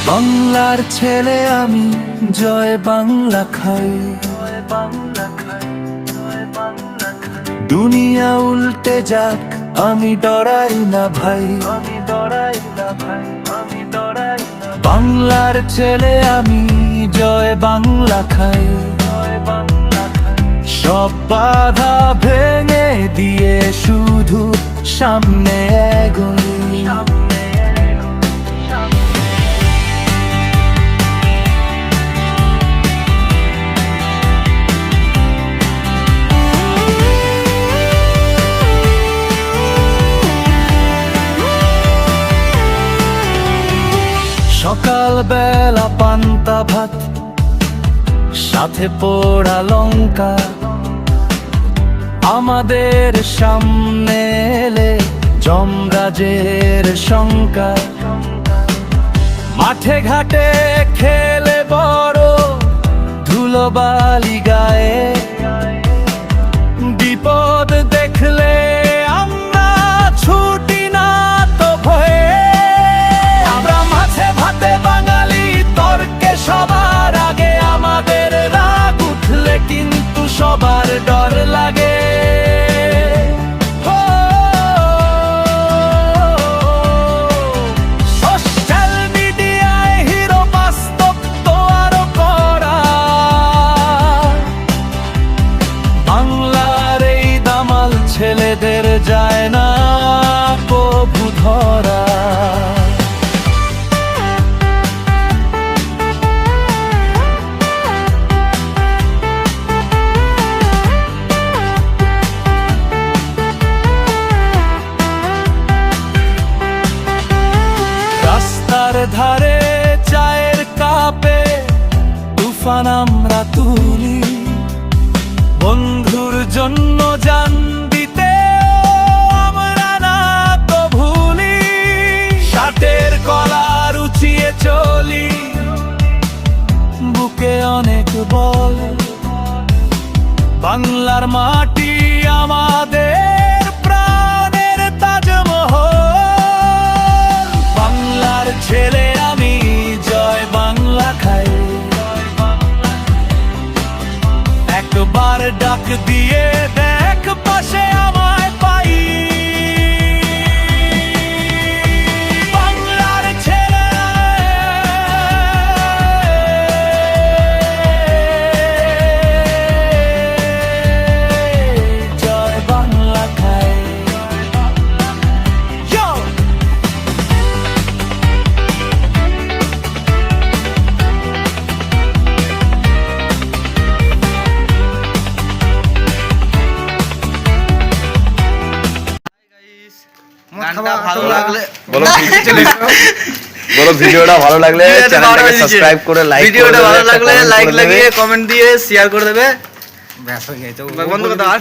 বাংলার ছেলে আমি, জয় বাংলা খাই। দুনিয়া উল্টে যাক, আমি ডরাই না ভাই। বাংলার ছেলে আমি, জয় বাংলা খাই। সব বাধা ভেঙে দিয়ে শুধু সামনে এগোই। সকাল বেলা পান্তা ভাত, সাথে পোড়া লঙ্কা, আমাদের সামনে এলে যমরাজের শঙ্কা। মাঠে ঘাটে খেলে বড় ধুলোবালি গায়ে, বিপদ দেখলে আমরা ছুটি না তো ভয়ে। আমরা মাছে ভাতে বাঙালি, তর্কে সবার আগে। আমাদের রাগ উঠলে কিন্তু সবার ডর লাগে। সোশ্যাল মিডিয়ায় হিরো, বাস্তব তো আরো কড়া। বাংলার এই দামাল ছেলেদের যায় না কভু ধরা। রাস্তার ধারে চায়ের কাপে তুফান আমরা তুলি। বন্ধুর জন্য জান দিতে আমরা না তো ভুলি। শার্টের কলার উঁচিয়ে চলি, বুকে অনেক বল। বাংলার মাটি আমাদের প্রাণের তাজমহল। বাংলার ছেলে আমি, জয় বাংলা খাই। একবার ডাক দিয়ে দেখ, পাশে আমায় পাই। বাংলার ছেলে, জয় বাংলা খাই। গানটা ভালো লাগলে বলো ভিডিওটা ভালো লাগলে চ্যানেলটাকে সাবস্ক্রাইব করে লাইক করে ভিডিওটা ভালো লাগলে লাইক দেবে। লাগিয়ে কমেন্ট দিয়ে শেয়ার করে দেবে। ব্যাস হয়ে গেছে। বন্ধ করে দাও আর